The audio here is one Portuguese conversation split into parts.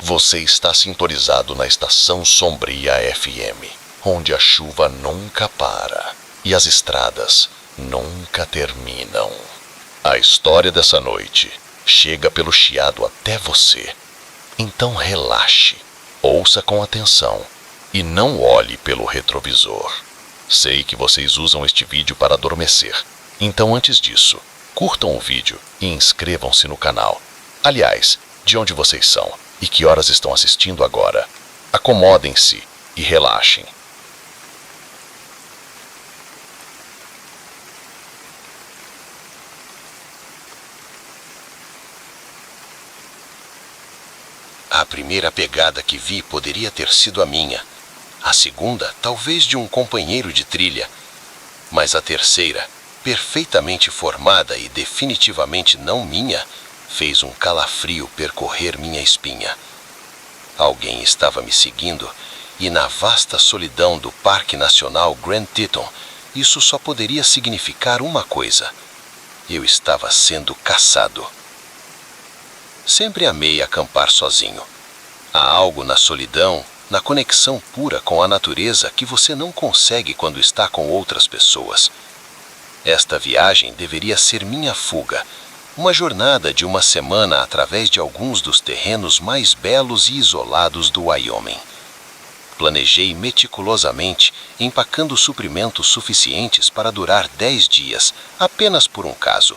Você está sintonizado na Estação Sombria FM, onde a chuva nunca para e as estradas nunca terminam. A história dessa noite chega pelo chiado até você. Então relaxe, ouça com atenção e não olhe pelo retrovisor. Sei que vocês usam este vídeo para adormecer, então antes disso, curtam o vídeo e inscrevam-se no canal. Aliás, de onde vocês são e que horas estão assistindo agora? Acomodem-se e relaxem. A primeira pegada que vi poderia ter sido a minha. A segunda, talvez de um companheiro de trilha. Mas a terceira, perfeitamente formada e definitivamente não minha, fez um calafrio percorrer minha espinha. Alguém estava me seguindo, e na vasta solidão do Parque Nacional Grand Teton, isso só poderia significar uma coisa: eu estava sendo caçado. Sempre amei acampar sozinho. Há algo na solidão, na conexão pura com a natureza que você não consegue quando está com outras pessoas. Esta viagem deveria ser minha fuga, uma jornada de uma semana através de alguns dos terrenos mais belos e isolados do Wyoming. Planejei meticulosamente, empacando suprimentos suficientes para durar 10 dias, apenas por um caso.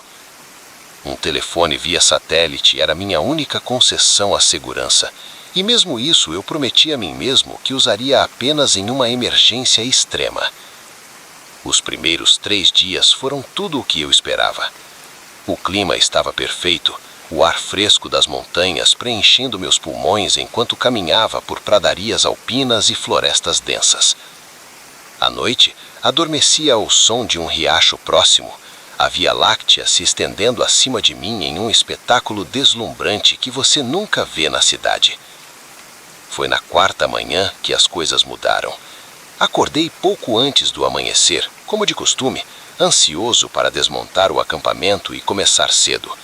Um telefone via satélite era minha única concessão à segurança, e mesmo isso eu prometi a mim mesmo que usaria apenas em uma emergência extrema. Os primeiros 3 dias foram tudo o que eu esperava. O clima estava perfeito, o ar fresco das montanhas preenchendo meus pulmões enquanto caminhava por pradarias alpinas e florestas densas. À noite, adormecia ao som de um riacho próximo, a Via Láctea se estendendo acima de mim em um espetáculo deslumbrante que você nunca vê na cidade. Foi na 4ª manhã que as coisas mudaram. Acordei pouco antes do amanhecer, como de costume, ansioso para desmontar o acampamento e começar cedo.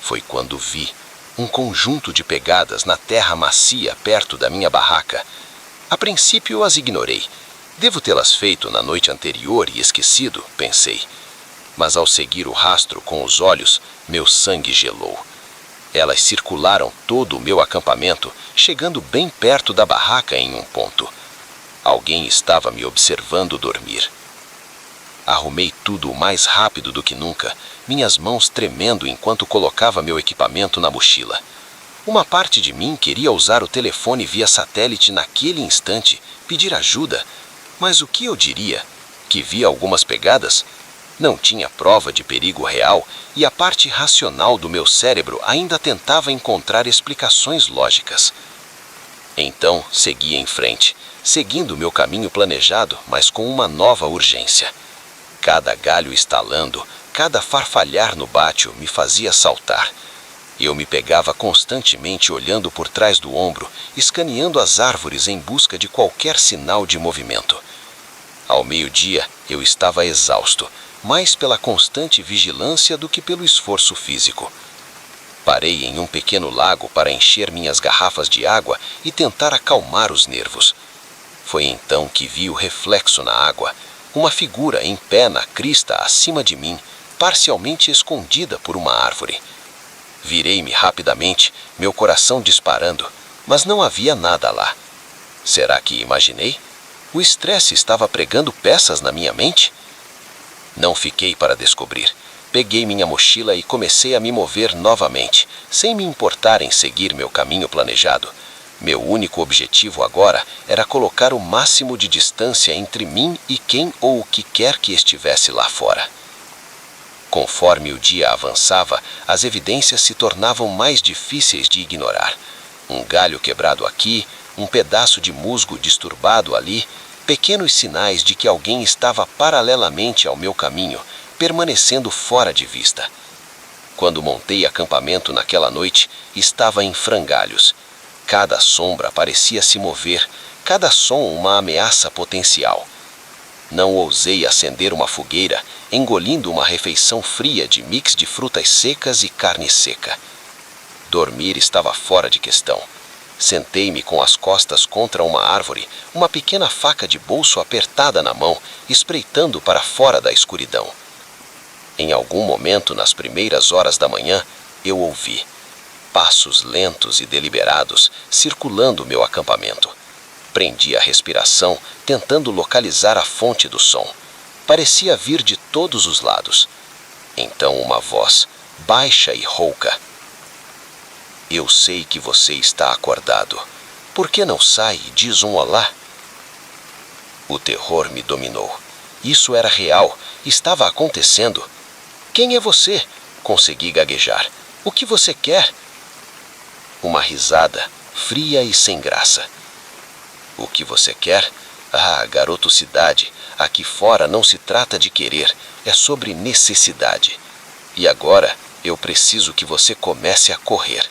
Foi quando vi um conjunto de pegadas na terra macia perto da minha barraca. A princípio as ignorei. Devo tê-las feito na noite anterior e esquecido, pensei. Mas ao seguir o rastro com os olhos, meu sangue gelou. Elas circularam todo o meu acampamento, chegando bem perto da barraca em um ponto. Alguém estava me observando dormir. Arrumei tudo o mais rápido do que nunca, minhas mãos tremendo enquanto colocava meu equipamento na mochila. Uma parte de mim queria usar o telefone via satélite naquele instante, pedir ajuda, mas o que eu diria? Que via algumas pegadas? Não tinha prova de perigo real e a parte racional do meu cérebro ainda tentava encontrar explicações lógicas. Então segui em frente, seguindo meu caminho planejado, mas com uma nova urgência. Cada galho estalando, cada farfalhar no bátio me fazia saltar. Eu me pegava constantemente olhando por trás do ombro, escaneando as árvores em busca de qualquer sinal de movimento. Ao meio-dia, eu estava exausto, mais pela constante vigilância do que pelo esforço físico. Parei em um pequeno lago para encher minhas garrafas de água e tentar acalmar os nervos. Foi então que vi o reflexo na água, uma figura em pé na crista acima de mim, parcialmente escondida por uma árvore. Virei-me rapidamente, meu coração disparando, mas não havia nada lá. Será que imaginei? O estresse estava pregando peças na minha mente? Não fiquei para descobrir. Peguei minha mochila e comecei a me mover novamente, sem me importar em seguir meu caminho planejado. Meu único objetivo agora era colocar o máximo de distância entre mim e quem ou o que quer que estivesse lá fora. Conforme o dia avançava, as evidências se tornavam mais difíceis de ignorar. Um galho quebrado aqui, um pedaço de musgo disturbado ali, pequenos sinais de que alguém estava paralelamente ao meu caminho, permanecendo fora de vista. Quando montei acampamento naquela noite, estava em frangalhos. Cada sombra parecia se mover, cada som uma ameaça potencial. Não ousei acender uma fogueira, engolindo uma refeição fria de mix de frutas secas e carne seca. Dormir estava fora de questão. Sentei-me com as costas contra uma árvore, uma pequena faca de bolso apertada na mão, espreitando para fora da escuridão. Em algum momento, nas primeiras horas da manhã, eu ouvi passos lentos e deliberados circulando meu acampamento. Prendi a respiração, tentando localizar a fonte do som. Parecia vir de todos os lados. Então uma voz, baixa e rouca: "Eu sei que você está acordado. Por que não sai e diz um olá?" O terror me dominou. Isso era real, estava acontecendo. "Quem é você?" Consegui gaguejar. "O que você quer?" Uma risada, fria e sem graça. "O que você quer? Ah, garoto cidade, aqui fora não se trata de querer, é sobre necessidade. E agora eu preciso que você comece a correr."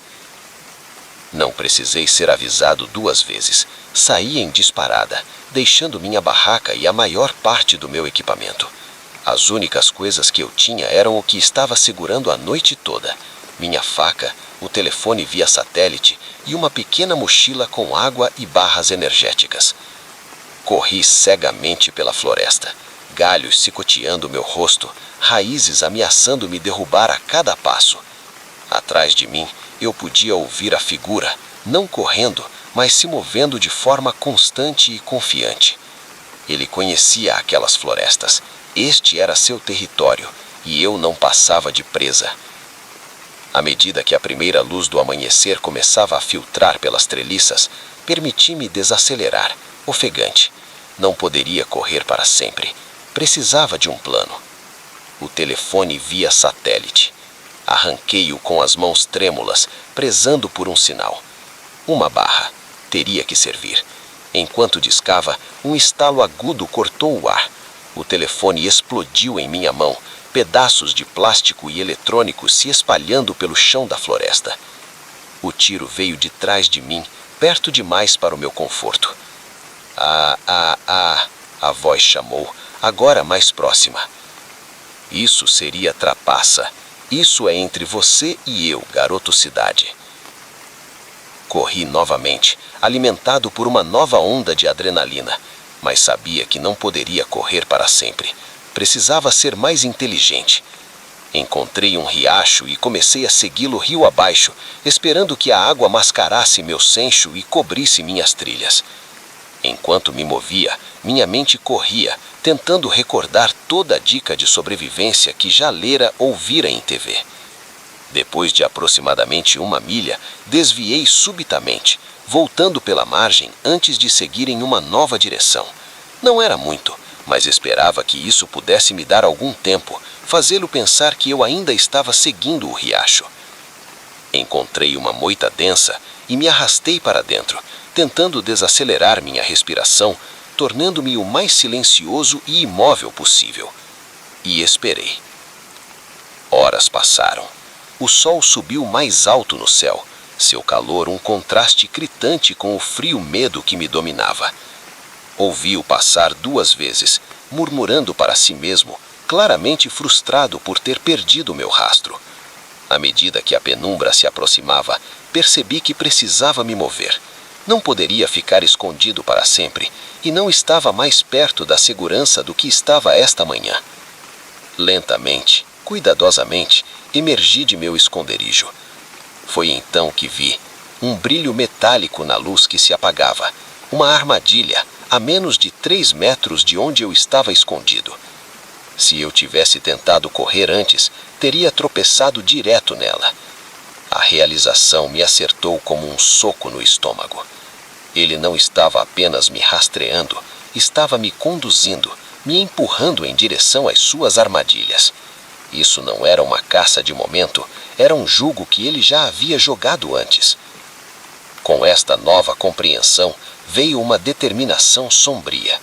Não precisei ser avisado 2 vezes. Saí em disparada, deixando minha barraca e a maior parte do meu equipamento. As únicas coisas que eu tinha eram o que estava segurando a noite toda: minha faca, o telefone via satélite e uma pequena mochila com água e barras energéticas. Corri cegamente pela floresta, galhos cicoteando meu rosto, raízes ameaçando me derrubar a cada passo. Atrás de mim, eu podia ouvir a figura, não correndo, mas se movendo de forma constante e confiante. Ele conhecia aquelas florestas. Este era seu território, e eu não passava de presa. À medida que a primeira luz do amanhecer começava a filtrar pelas treliças, permiti-me desacelerar, ofegante. Não poderia correr para sempre. Precisava de um plano. O telefone via satélite. Arranquei-o com as mãos trêmulas, prezando por um sinal. Uma barra. Teria que servir. Enquanto discava, um estalo agudo cortou o ar. O telefone explodiu em minha mão, pedaços de plástico e eletrônico se espalhando pelo chão da floresta. O tiro veio de trás de mim, perto demais para o meu conforto. A voz chamou, agora mais próxima. Isso seria trapaça. Isso é entre você e eu, garoto cidade. Corri novamente, alimentado por uma nova onda de adrenalina, mas sabia que não poderia correr para sempre. Precisava ser mais inteligente. Encontrei um riacho e comecei a segui-lo rio abaixo, esperando que a água mascarasse meu sencho e cobrisse minhas trilhas. Enquanto me movia, minha mente corria, tentando recordar toda a dica de sobrevivência que já lera ou vira em TV. Depois de aproximadamente 1 milha, desviei subitamente, voltando pela margem antes de seguir em uma nova direção. Não era muito, mas esperava que isso pudesse me dar algum tempo, fazê-lo pensar que eu ainda estava seguindo o riacho. Encontrei uma moita densa e me arrastei para dentro, tentando desacelerar minha respiração, tornando-me o mais silencioso e imóvel possível. E esperei. Horas passaram. O sol subiu mais alto no céu, seu calor um contraste gritante com o frio medo que me dominava. Ouvi-o passar 2 vezes, murmurando para si mesmo, claramente frustrado por ter perdido meu rastro. À medida que a penumbra se aproximava, percebi que precisava me mover. Não poderia ficar escondido para sempre, e não estava mais perto da segurança do que estava esta manhã. Lentamente, cuidadosamente, emergi de meu esconderijo. Foi então que vi um brilho metálico na luz que se apagava, uma armadilha a menos de 3 metros de onde eu estava escondido. Se eu tivesse tentado correr antes, teria tropeçado direto nela. A realização me acertou como um soco no estômago. Ele não estava apenas me rastreando, estava me conduzindo, me empurrando em direção às suas armadilhas. Isso não era uma caça de momento, era um jugo que ele já havia jogado antes. Com esta nova compreensão, veio uma determinação sombria.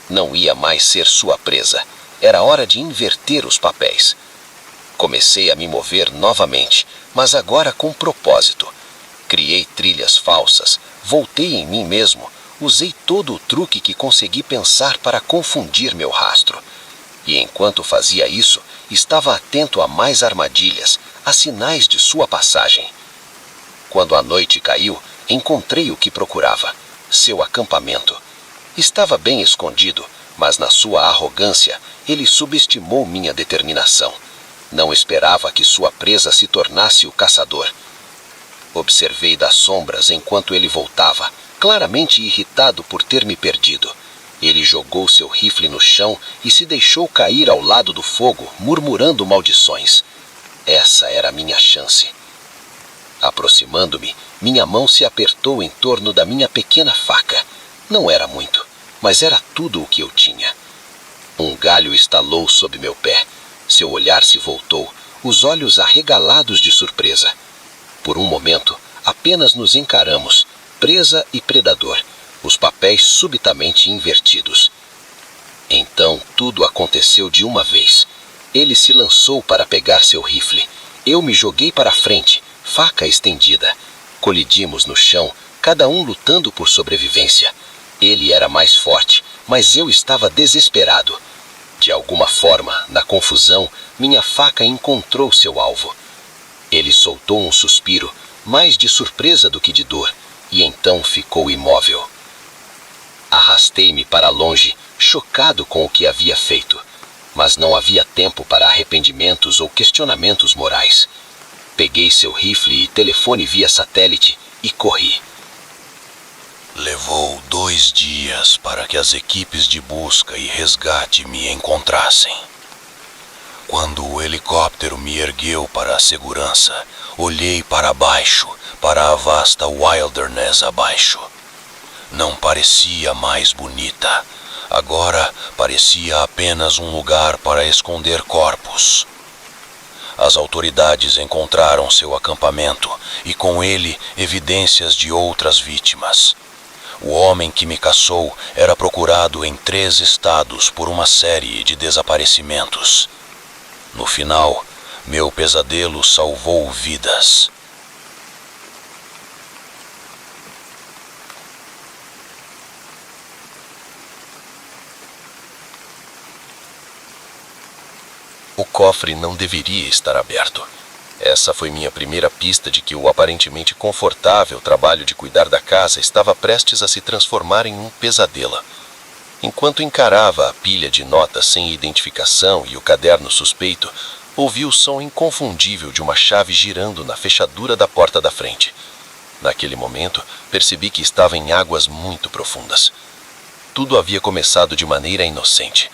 Não ia mais ser sua presa, era hora de inverter os papéis. Comecei a me mover novamente, mas agora com propósito. Criei trilhas falsas, voltei em mim mesmo, usei todo o truque que consegui pensar para confundir meu rastro. E enquanto fazia isso, estava atento a mais armadilhas, a sinais de sua passagem. Quando a noite caiu, Encontrei o que procurava: seu acampamento. Estava bem escondido, mas na sua arrogância, ele subestimou minha determinação. Não esperava que sua presa se tornasse o caçador. Observei das sombras enquanto ele voltava, claramente irritado por ter me perdido. Ele jogou seu rifle no chão e se deixou cair ao lado do fogo, murmurando maldições. Essa era a minha chance. Aproximando-me, minha mão se apertou em torno da minha pequena faca. Não era muito, mas era tudo o que eu tinha. Um galho estalou sob meu pé. Seu olhar se voltou, os olhos arregalados de surpresa. Por um momento, apenas nos encaramos, presa e predador, os papéis subitamente invertidos. Então tudo aconteceu de uma vez. Ele se lançou para pegar seu rifle. Eu me joguei para frente, faca estendida. Colidimos no chão, cada um lutando por sobrevivência. Ele era mais forte, mas eu estava desesperado. De alguma forma, na confusão, minha faca encontrou seu alvo. Ele soltou um suspiro, mais de surpresa do que de dor, e então ficou imóvel. Arrastei-me para longe, chocado com o que havia feito, mas não havia tempo para arrependimentos ou questionamentos morais. Peguei seu rifle e telefone via satélite e corri. Levou 2 dias para que as equipes de busca e resgate me encontrassem. Quando o helicóptero me ergueu para a segurança, olhei para baixo, para a vasta wilderness abaixo. Não parecia mais bonita. Agora parecia apenas um lugar para esconder corpos. As autoridades encontraram seu acampamento e com ele evidências de outras vítimas. O homem que me caçou era procurado em 3 estados por uma série de desaparecimentos. No final, meu pesadelo salvou vidas. O cofre não deveria estar aberto. Essa foi minha primeira pista de que o aparentemente confortável trabalho de cuidar da casa estava prestes a se transformar em um pesadelo. Enquanto encarava a pilha de notas sem identificação e o caderno suspeito, ouvi o som inconfundível de uma chave girando na fechadura da porta da frente. Naquele momento, percebi que estava em águas muito profundas. Tudo havia começado de maneira inocente.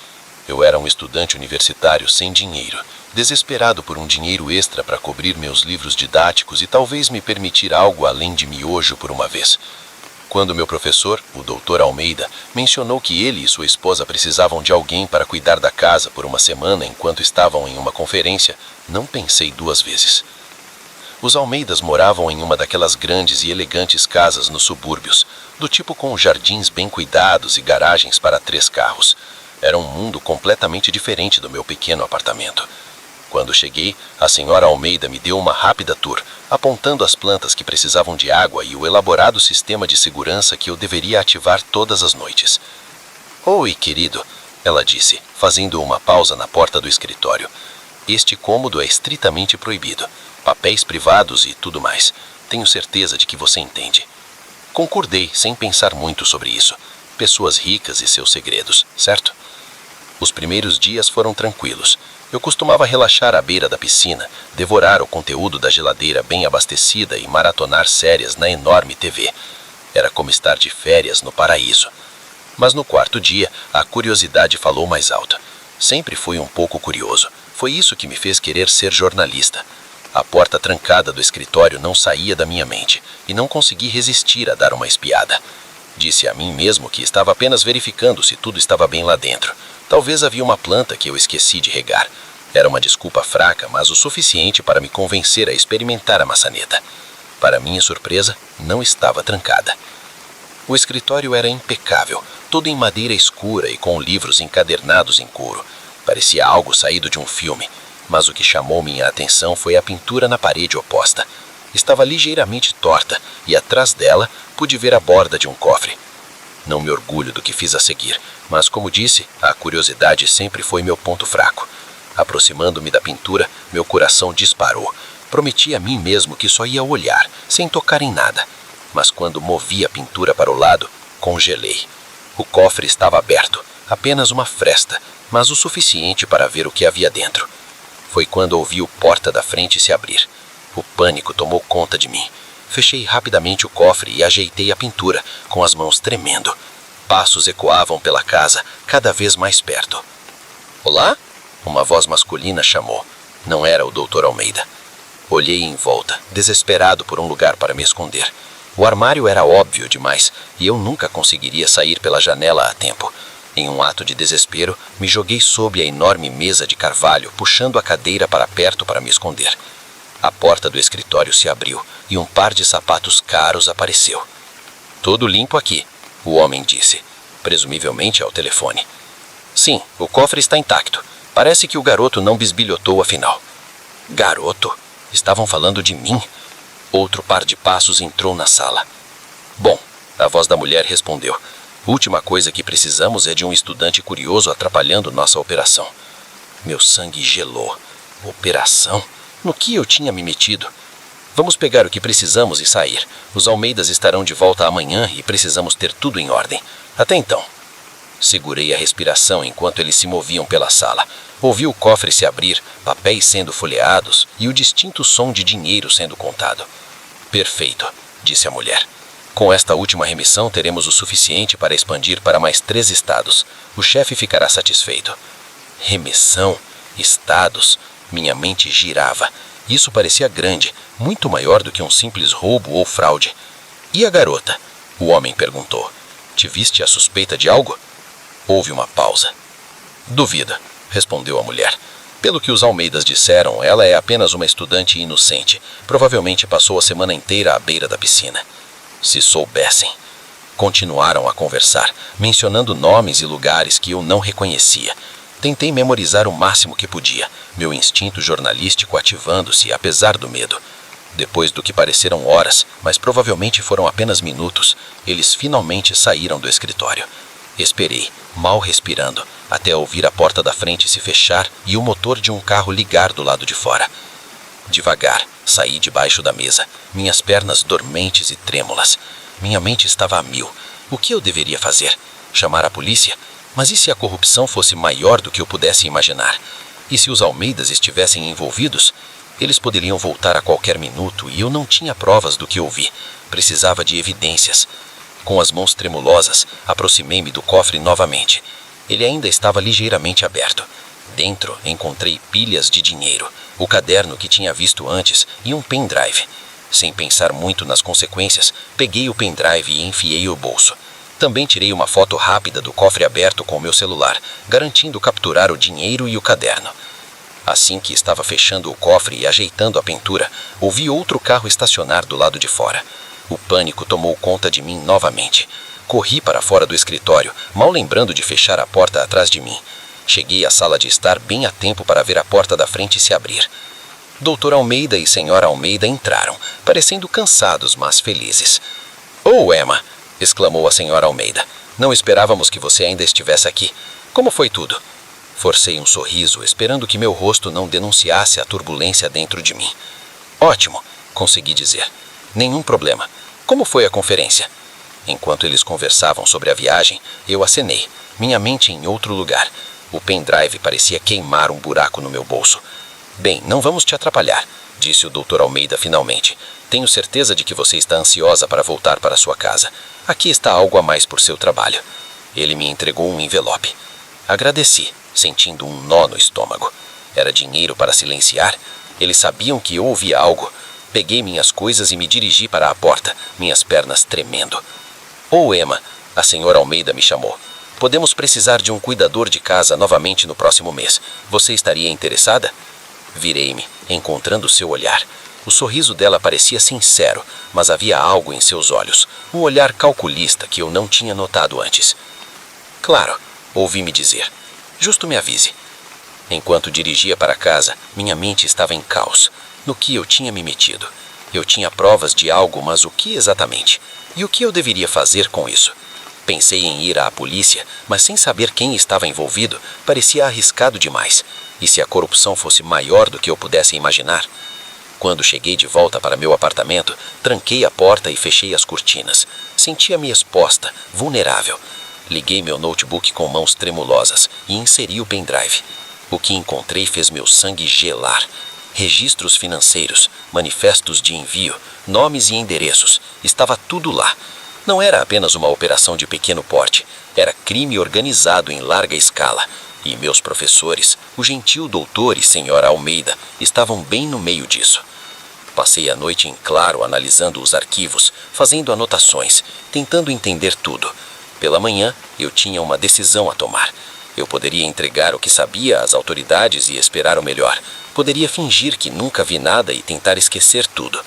Eu era um estudante universitário sem dinheiro, desesperado por um dinheiro extra para cobrir meus livros didáticos e talvez me permitir algo além de miojo por uma vez. Quando meu professor, o Dr. Almeida, mencionou que ele e sua esposa precisavam de alguém para cuidar da casa por uma semana enquanto estavam em uma conferência, não pensei 2 vezes. Os Almeidas moravam em uma daquelas grandes e elegantes casas nos subúrbios, do tipo com jardins bem cuidados e garagens para 3 carros. Era um mundo completamente diferente do meu pequeno apartamento. Quando cheguei, a senhora Almeida me deu uma rápida tour, apontando as plantas que precisavam de água e o elaborado sistema de segurança que eu deveria ativar todas as noites. "Oi, querido", ela disse, fazendo uma pausa na porta do escritório. "Este cômodo é estritamente proibido. Papéis privados e tudo mais. Tenho certeza de que você entende." Concordei, sem pensar muito sobre isso. Pessoas ricas e seus segredos, certo? Os primeiros dias foram tranquilos. Eu costumava relaxar à beira da piscina, devorar o conteúdo da geladeira bem abastecida e maratonar séries na enorme TV. Era como estar de férias no paraíso. Mas no 4º dia, a curiosidade falou mais alto. Sempre fui um pouco curioso. Foi isso que me fez querer ser jornalista. A porta trancada do escritório não saía da minha mente, e não consegui resistir a dar uma espiada. Disse a mim mesmo que estava apenas verificando se tudo estava bem lá dentro. Talvez havia uma planta que eu esqueci de regar. Era uma desculpa fraca, mas o suficiente para me convencer a experimentar a maçaneta. Para minha surpresa, não estava trancada. O escritório era impecável, todo em madeira escura e com livros encadernados em couro. Parecia algo saído de um filme, mas o que chamou minha atenção foi a pintura na parede oposta. Estava ligeiramente torta e atrás dela pude ver a borda de um cofre. Não me orgulho do que fiz a seguir, mas como disse, a curiosidade sempre foi meu ponto fraco. Aproximando-me da pintura, meu coração disparou. Prometi a mim mesmo que só ia olhar, sem tocar em nada. mas quando movi a pintura para o lado, congelei. O cofre estava aberto, apenas uma fresta, mas o suficiente para ver o que havia dentro. Foi quando ouvi o porta da frente se abrir. O pânico tomou conta de mim. Fechei rapidamente o cofre e ajeitei a pintura, com as mãos tremendo. Passos ecoavam pela casa, cada vez mais perto. "Olá?" Uma voz masculina chamou. Não era o Dr. Almeida. Olhei em volta, desesperado por um lugar para me esconder. O armário era óbvio demais, e eu nunca conseguiria sair pela janela a tempo. Em um ato de desespero, me joguei sob a enorme mesa de carvalho, puxando a cadeira para perto para me esconder. A porta do escritório se abriu, e um par de sapatos caros apareceu. "Tudo limpo aqui", o homem disse, presumivelmente ao telefone. "Sim, o cofre está intacto. Parece que o garoto não bisbilhotou afinal." Garoto? Estavam falando de mim? Outro par de passos entrou na sala. "Bom", a voz da mulher respondeu, "última coisa que precisamos é de um estudante curioso atrapalhando nossa operação." Meu sangue gelou. Operação? No que eu tinha me metido? "Vamos pegar o que precisamos e sair. Os Almeidas estarão de volta amanhã e precisamos ter tudo em ordem. Até então." Segurei a respiração enquanto eles se moviam pela sala. Ouvi o cofre se abrir, papéis sendo folheados e o distinto som de dinheiro sendo contado. "Perfeito", disse a mulher. "Com esta última remissão teremos o suficiente para expandir para mais 3 estados. O chefe ficará satisfeito." Remissão? Estados? Minha mente girava. Isso parecia grande, muito maior do que um simples roubo ou fraude. "E a garota?" o homem perguntou. "Tiveste a suspeita de algo?" Houve uma pausa. "Duvida", respondeu a mulher. "Pelo que os Almeidas disseram, ela é apenas uma estudante inocente. Provavelmente passou a semana inteira à beira da piscina." Se soubessem. Continuaram a conversar, mencionando nomes e lugares que eu não reconhecia. Tentei memorizar o máximo que podia, meu instinto jornalístico ativando-se apesar do medo. Depois do que pareceram horas, mas provavelmente foram apenas minutos, eles finalmente saíram do escritório. Esperei, mal respirando, até ouvir a porta da frente se fechar e o motor de um carro ligar do lado de fora. Devagar, saí debaixo da mesa, minhas pernas dormentes e trêmulas. Minha mente estava a mil. O que eu deveria fazer? Chamar a polícia? Mas e se a corrupção fosse maior do que eu pudesse imaginar? E se os Almeidas estivessem envolvidos? Eles poderiam voltar a qualquer minuto e eu não tinha provas do que ouvi. Precisava de evidências. Com as mãos tremulosas, aproximei-me do cofre novamente. Ele ainda estava ligeiramente aberto. Dentro, encontrei pilhas de dinheiro, o caderno que tinha visto antes e um pendrive. Sem pensar muito nas consequências, peguei o pendrive e enfiei o bolso. Também tirei uma foto rápida do cofre aberto com meu celular, garantindo capturar o dinheiro e o caderno. Assim que estava fechando o cofre e ajeitando a pintura, ouvi outro carro estacionar do lado de fora. O pânico tomou conta de mim novamente. Corri para fora do escritório, mal lembrando de fechar a porta atrás de mim. Cheguei à sala de estar bem a tempo para ver a porta da frente se abrir. Dr. Almeida e Sra. Almeida entraram, parecendo cansados, mas felizes. "Oh, Emma!" exclamou a Sra. Almeida. "Não esperávamos que você ainda estivesse aqui. Como foi tudo?" Forcei um sorriso, esperando que meu rosto não denunciasse a turbulência dentro de mim. "Ótimo", consegui dizer. "Nenhum problema. Como foi a conferência?" Enquanto eles conversavam sobre a viagem, eu acenei, minha mente em outro lugar. O pendrive parecia queimar um buraco no meu bolso. "Bem, não vamos te atrapalhar", disse o Dr. Almeida finalmente. "Tenho certeza de que você está ansiosa para voltar para sua casa. Aqui está algo a mais por seu trabalho." Ele me entregou um envelope. Agradeci, sentindo um nó no estômago. Era dinheiro para silenciar? Eles sabiam que eu ouvia algo. Peguei minhas coisas e me dirigi para a porta, minhas pernas tremendo. "Oh, Emma", a Sra. Almeida me chamou. "Podemos precisar de um cuidador de casa novamente no próximo mês. Você estaria interessada?" Virei-me, encontrando seu olhar. O sorriso dela parecia sincero, mas havia algo em seus olhos, um olhar calculista que eu não tinha notado antes. "Claro", ouvi-me dizer. "Justo me avise." Enquanto dirigia para casa, minha mente estava em caos. No que eu tinha me metido? Eu tinha provas de algo, mas o que exatamente? E o que eu deveria fazer com isso? Pensei em ir à polícia, mas sem saber quem estava envolvido, parecia arriscado demais. E se a corrupção fosse maior do que eu pudesse imaginar? Quando cheguei de volta para meu apartamento, tranquei a porta e fechei as cortinas. Sentia-me exposta, vulnerável. Liguei meu notebook com mãos tremulosas e inseri o pendrive. O que encontrei fez meu sangue gelar. Registros financeiros, manifestos de envio, nomes e endereços. Estava tudo lá. Não era apenas uma operação de pequeno porte. Era crime organizado em larga escala. E meus professores, o gentil doutor e senhora Almeida, estavam bem no meio disso. Passei a noite em claro analisando os arquivos, fazendo anotações, tentando entender tudo. Pela manhã, eu tinha uma decisão a tomar. Eu poderia entregar o que sabia às autoridades e esperar o melhor. Poderia fingir que nunca vi nada e tentar esquecer tudo.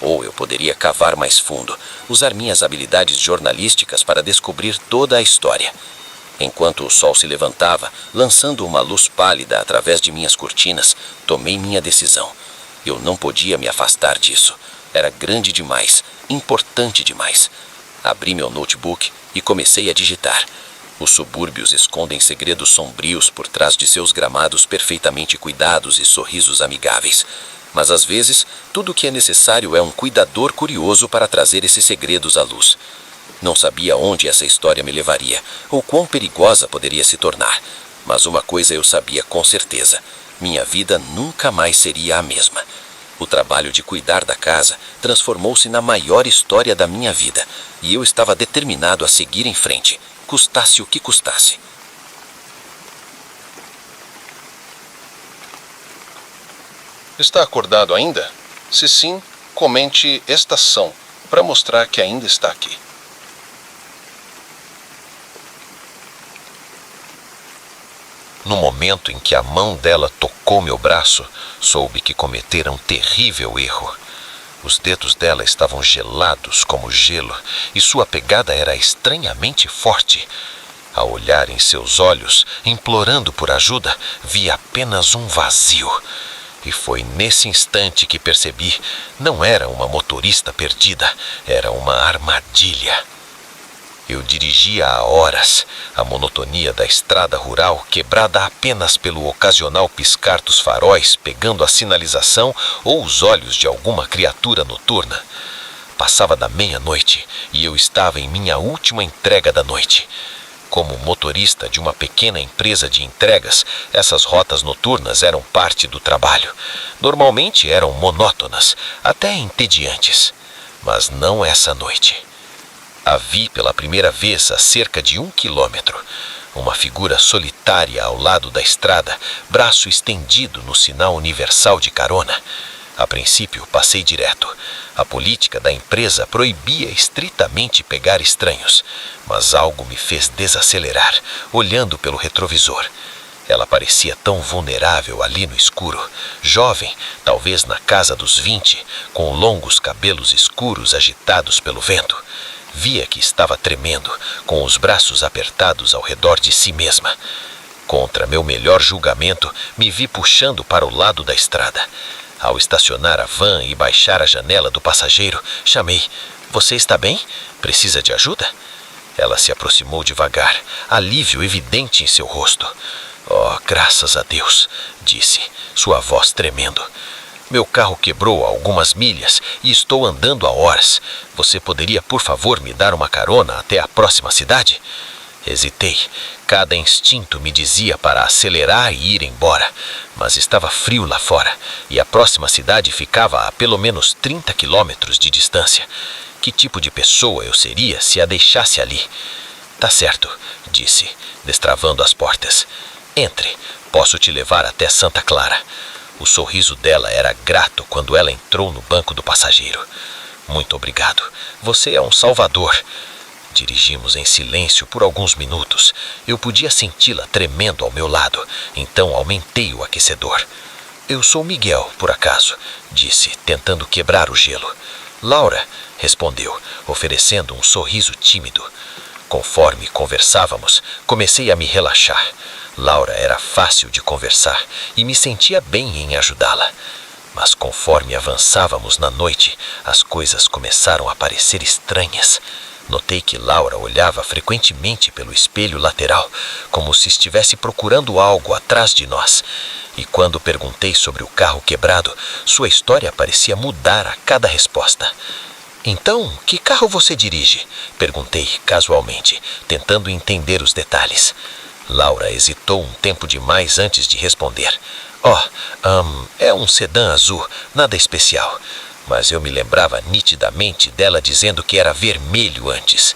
Ou eu poderia cavar mais fundo, usar minhas habilidades jornalísticas para descobrir toda a história. Enquanto o sol se levantava, lançando uma luz pálida através de minhas cortinas, tomei minha decisão. Eu não podia me afastar disso. Era grande demais, importante demais. Abri meu notebook e comecei a digitar. Os subúrbios escondem segredos sombrios por trás de seus gramados perfeitamente cuidados e sorrisos amigáveis. Mas às vezes, tudo o que é necessário é um cuidador curioso para trazer esses segredos à luz. Não sabia onde essa história me levaria, ou quão perigosa poderia se tornar. Mas uma coisa eu sabia com certeza: minha vida nunca mais seria a mesma. O trabalho de cuidar da casa transformou-se na maior história da minha vida, e eu estava determinado a seguir em frente, custasse o que custasse. Está acordado ainda? Se sim, comente estação, para mostrar que ainda está aqui. No momento em que a mão dela tocou meu braço, soube que cometera um terrível erro. Os dedos dela estavam gelados como gelo e sua pegada era estranhamente forte. Ao olhar em seus olhos, implorando por ajuda, vi apenas um vazio. E foi nesse instante que percebi, não era uma motorista perdida, era uma armadilha. Eu dirigia há horas, a monotonia da estrada rural quebrada apenas pelo ocasional piscar dos faróis pegando a sinalização ou os olhos de alguma criatura noturna. Passava da meia-noite e eu estava em minha última entrega da noite. Como motorista de uma pequena empresa de entregas, essas rotas noturnas eram parte do trabalho. Normalmente eram monótonas, até entediantes, mas não essa noite. A vi pela primeira vez a cerca de 1 quilômetro. Uma figura solitária ao lado da estrada, braço estendido no sinal universal de carona. A princípio, passei direto. A política da empresa proibia estritamente pegar estranhos, mas algo me fez desacelerar, olhando pelo retrovisor. Ela parecia tão vulnerável ali no escuro, jovem, talvez na casa dos 20, com longos cabelos escuros agitados pelo vento. Via que estava tremendo, com os braços apertados ao redor de si mesma. Contra meu melhor julgamento, me vi puxando para o lado da estrada. Ao estacionar a van e baixar a janela do passageiro, chamei: "Você está bem? Precisa de ajuda?" Ela se aproximou devagar, alívio evidente em seu rosto. "Oh, graças a Deus", disse, sua voz tremendo. "Meu carro quebrou há algumas milhas e estou andando há horas. Você poderia, por favor, me dar uma carona até a próxima cidade?" Hesitei. Cada instinto me dizia para acelerar e ir embora, mas estava frio lá fora e a próxima cidade ficava a pelo menos 30 quilômetros de distância. Que tipo de pessoa eu seria se a deixasse ali? "Tá certo", disse, destravando as portas. "Entre, posso te levar até Santa Clara." O sorriso dela era grato quando ela entrou no banco do passageiro. "Muito obrigado. Você é um salvador." Dirigimos em silêncio por alguns minutos. Eu podia senti-la tremendo ao meu lado, então aumentei o aquecedor. "Eu sou Miguel, por acaso", disse, tentando quebrar o gelo. "Laura", respondeu, oferecendo um sorriso tímido. Conforme conversávamos, comecei a me relaxar. Laura era fácil de conversar e me sentia bem em ajudá-la. Mas conforme avançávamos na noite, as coisas começaram a parecer estranhas. Notei que Laura olhava frequentemente pelo espelho lateral, como se estivesse procurando algo atrás de nós. E quando perguntei sobre o carro quebrado, sua história parecia mudar a cada resposta. Então, que carro você dirige? Perguntei casualmente, tentando entender os detalhes. Laura hesitou um tempo demais antes de responder. É um sedã azul, nada especial. Mas eu me lembrava nitidamente dela dizendo que era vermelho antes.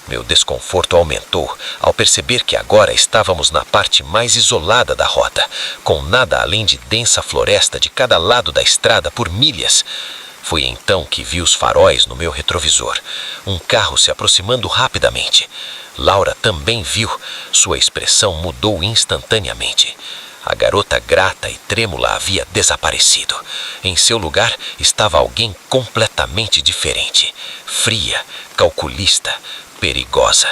Meu desconforto aumentou ao perceber que agora estávamos na parte mais isolada da rota, com nada além de densa floresta de cada lado da estrada por milhas. Foi então que vi os faróis no meu retrovisor, um carro se aproximando rapidamente. Laura também viu, sua expressão mudou instantaneamente. A garota grata e trêmula havia desaparecido. Em seu lugar estava alguém completamente diferente, fria, calculista, perigosa.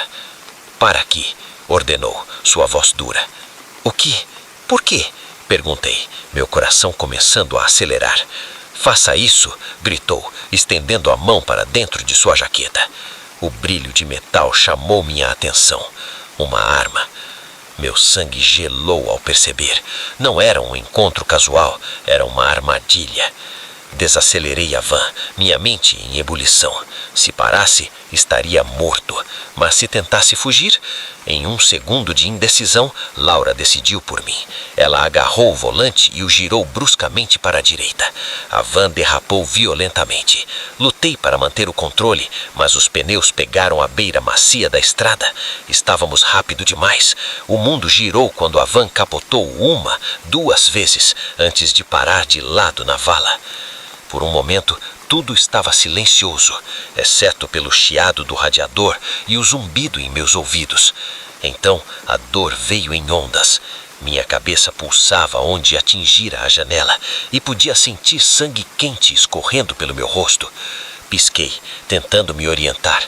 Para aqui, ordenou, sua voz dura. O que? Por quê? Perguntei, meu coração começando a acelerar. Faça isso, gritou, estendendo a mão para dentro de sua jaqueta. O brilho de metal chamou minha atenção. Uma arma. Meu sangue gelou ao perceber. Não era um encontro casual, era uma armadilha. Desacelerei a van, minha mente em ebulição. Se parasse, estaria morto. Mas se tentasse fugir, em um segundo de indecisão, Laura decidiu por mim. Ela agarrou o volante e o girou bruscamente para a direita. A van derrapou violentamente. Lutei para manter o controle, mas os pneus pegaram a beira macia da estrada. Estávamos rápido demais. O mundo girou quando a van capotou 1, 2 vezes antes de parar de lado na vala. Por um momento, tudo estava silencioso, exceto pelo chiado do radiador e o zumbido em meus ouvidos. Então, a dor veio em ondas. Minha cabeça pulsava onde atingira a janela e podia sentir sangue quente escorrendo pelo meu rosto. Pisquei, tentando me orientar.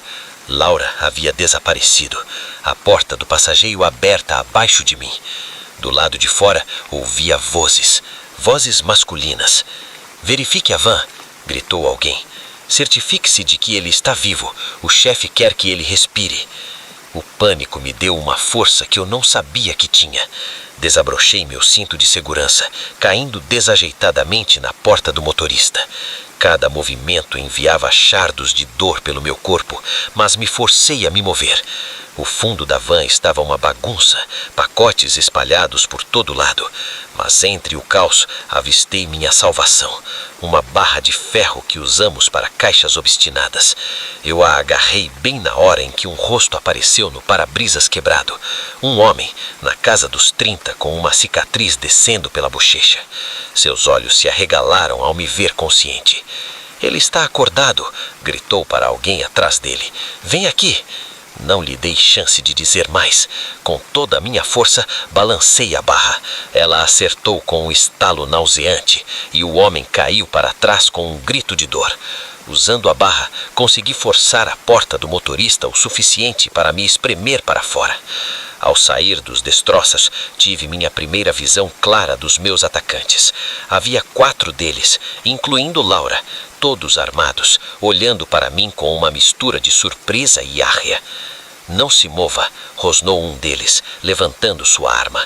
Laura havia desaparecido, a porta do passageiro aberta abaixo de mim. Do lado de fora, ouvia vozes masculinas. Verifique a van, gritou alguém. Certifique-se de que ele está vivo. O chefe quer que ele respire. O pânico me deu uma força que eu não sabia que tinha. Desabrochei meu cinto de segurança, caindo desajeitadamente na porta do motorista. Cada movimento enviava chardos de dor pelo meu corpo, mas me forcei a me mover. O fundo da van estava uma bagunça, pacotes espalhados por todo lado. Mas entre o caos avistei minha salvação, uma barra de ferro que usamos para caixas obstinadas. Eu a agarrei bem na hora em que um rosto apareceu no para-brisas quebrado. Um homem, na casa dos 30, com uma cicatriz descendo pela bochecha. Seus olhos se arregalaram ao me ver consciente. Ele está acordado, gritou para alguém atrás dele. Vem aqui. Não lhe dei chance de dizer mais. Com toda a minha força, balancei a barra. Ela acertou com um estalo nauseante e o homem caiu para trás com um grito de dor. Usando a barra, consegui forçar a porta do motorista o suficiente para me espremer para fora. Ao sair dos destroços, tive minha primeira visão clara dos meus atacantes. Havia 4 deles, incluindo Laura, todos armados, olhando para mim com uma mistura de surpresa e árrea. Não se mova, rosnou um deles, levantando sua arma.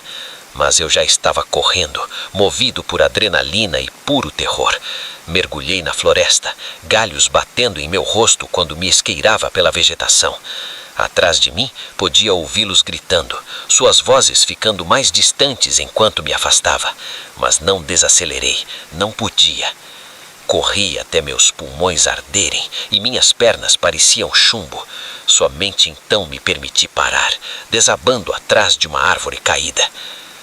Mas eu já estava correndo, movido por adrenalina e puro terror. Mergulhei na floresta, galhos batendo em meu rosto quando me esqueirava pela vegetação. Atrás de mim, podia ouvi-los gritando, suas vozes ficando mais distantes enquanto me afastava. Mas não desacelerei, não podia. Corri até meus pulmões arderem e minhas pernas pareciam chumbo. Somente então me permiti parar, desabando atrás de uma árvore caída.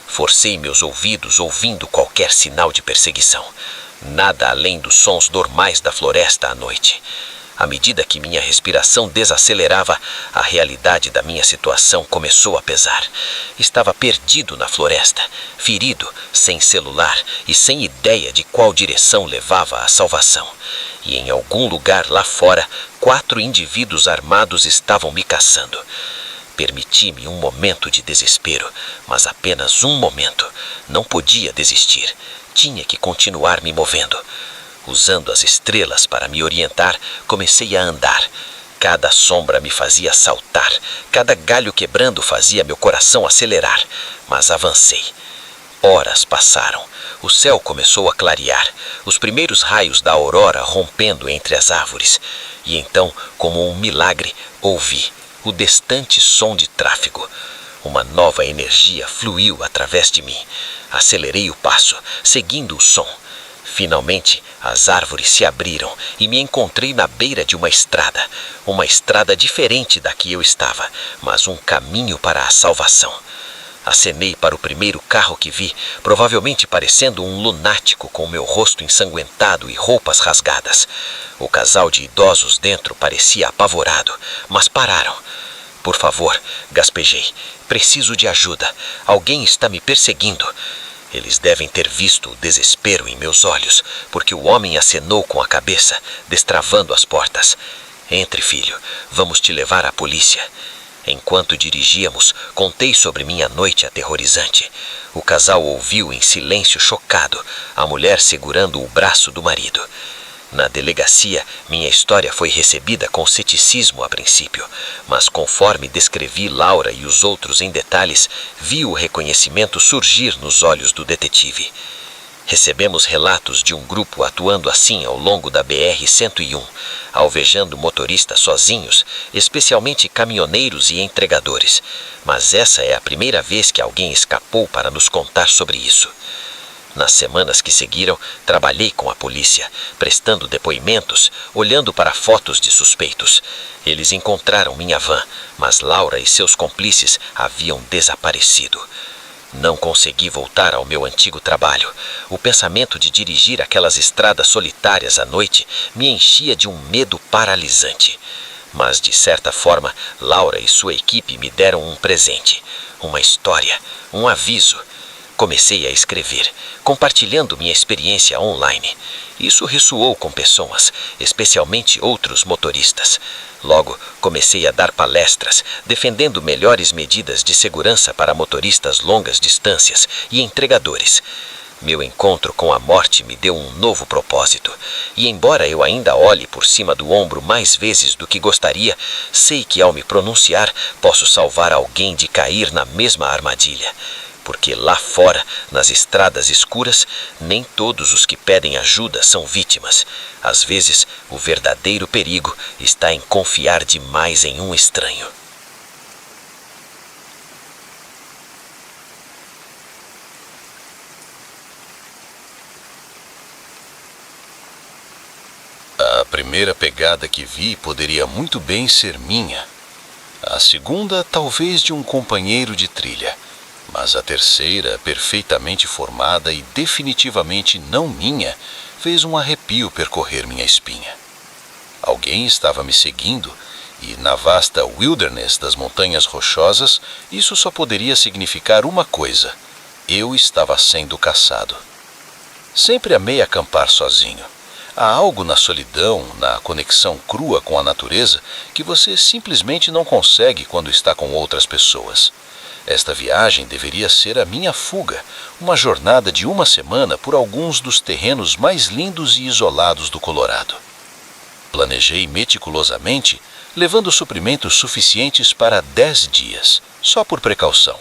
Forcei meus ouvidos ouvindo qualquer sinal de perseguição. Nada além dos sons normais da floresta à noite. À medida que minha respiração desacelerava, a realidade da minha situação começou a pesar. Estava perdido na floresta, ferido, sem celular e sem ideia de qual direção levava à salvação. E em algum lugar lá fora, 4 indivíduos armados estavam me caçando. Permiti-me um momento de desespero, mas apenas um momento. Não podia desistir. Tinha que continuar me movendo. Usando as estrelas para me orientar, comecei a andar. Cada sombra me fazia saltar, cada galho quebrando fazia meu coração acelerar, mas avancei. Horas passaram, o céu começou a clarear, os primeiros raios da aurora rompendo entre as árvores, e então, como um milagre, ouvi o distante som de tráfego. Uma nova energia fluiu através de mim. Acelerei o passo, seguindo o som. Finalmente, as árvores se abriram e me encontrei na beira de uma estrada diferente da que eu estava, mas um caminho para a salvação. Acenei para o primeiro carro que vi, provavelmente parecendo um lunático com meu rosto ensanguentado e roupas rasgadas. O casal de idosos dentro parecia apavorado, mas pararam. Por favor, gaspejei. Preciso de ajuda. Alguém está me perseguindo. Eles devem ter visto o desespero em meus olhos, porque o homem acenou com a cabeça, destravando as portas. Entre, filho. Vamos te levar à polícia. Enquanto dirigíamos, contei sobre minha noite aterrorizante. O casal ouviu em silêncio chocado, a mulher segurando o braço do marido. Na delegacia, minha história foi recebida com ceticismo a princípio, mas conforme descrevi Laura e os outros em detalhes, vi o reconhecimento surgir nos olhos do detetive. Recebemos relatos de um grupo atuando assim ao longo da BR-101, alvejando motoristas sozinhos, especialmente caminhoneiros e entregadores, mas essa é a primeira vez que alguém escapou para nos contar sobre isso. Nas semanas que seguiram, trabalhei com a polícia, prestando depoimentos, olhando para fotos de suspeitos. Eles encontraram minha van, mas Laura e seus cúmplices haviam desaparecido. Não consegui voltar ao meu antigo trabalho. O pensamento de dirigir aquelas estradas solitárias à noite me enchia de um medo paralisante. Mas, de certa forma, Laura e sua equipe me deram um presente, uma história, um aviso. Comecei a escrever, compartilhando minha experiência online. Isso ressoou com pessoas, especialmente outros motoristas. Logo, comecei a dar palestras, defendendo melhores medidas de segurança para motoristas longas distâncias e entregadores. Meu encontro com a morte me deu um novo propósito, e embora eu ainda olhe por cima do ombro mais vezes do que gostaria, sei que ao me pronunciar posso salvar alguém de cair na mesma armadilha. Porque lá fora, nas estradas escuras, nem todos os que pedem ajuda são vítimas. Às vezes, o verdadeiro perigo está em confiar demais em um estranho. A primeira pegada que vi poderia muito bem ser minha. A segunda, talvez de um companheiro de trilha. Mas a terceira, perfeitamente formada e definitivamente não minha, fez um arrepio percorrer minha espinha. Alguém estava me seguindo, e na vasta wilderness das montanhas rochosas, isso só poderia significar uma coisa: eu estava sendo caçado. Sempre amei acampar sozinho. Há algo na solidão, na conexão crua com a natureza, que você simplesmente não consegue quando está com outras pessoas. Esta viagem deveria ser a minha fuga, uma jornada de uma semana por alguns dos terrenos mais lindos e isolados do Colorado. Planejei meticulosamente, levando suprimentos suficientes para 10 dias, só por precaução.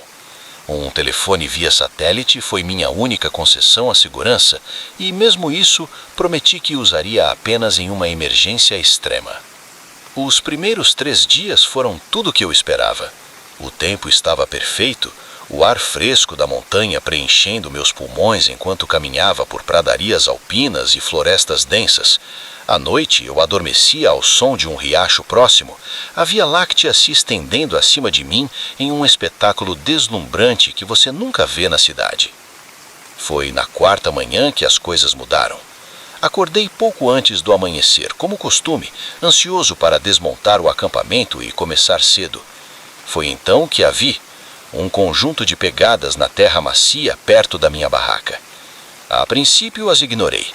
Um telefone via satélite foi minha única concessão à segurança e, mesmo isso, prometi que usaria apenas em uma emergência extrema. Os primeiros 3 dias foram tudo o que eu esperava. O tempo estava perfeito, o ar fresco da montanha preenchendo meus pulmões enquanto caminhava por pradarias alpinas e florestas densas. À noite eu adormecia ao som de um riacho próximo. A Via Láctea se estendendo acima de mim em um espetáculo deslumbrante que você nunca vê na cidade. Foi na 4ª manhã que as coisas mudaram. Acordei pouco antes do amanhecer, como costume, ansioso para desmontar o acampamento e começar cedo. Foi então que a vi, um conjunto de pegadas na terra macia perto da minha barraca. A princípio as ignorei.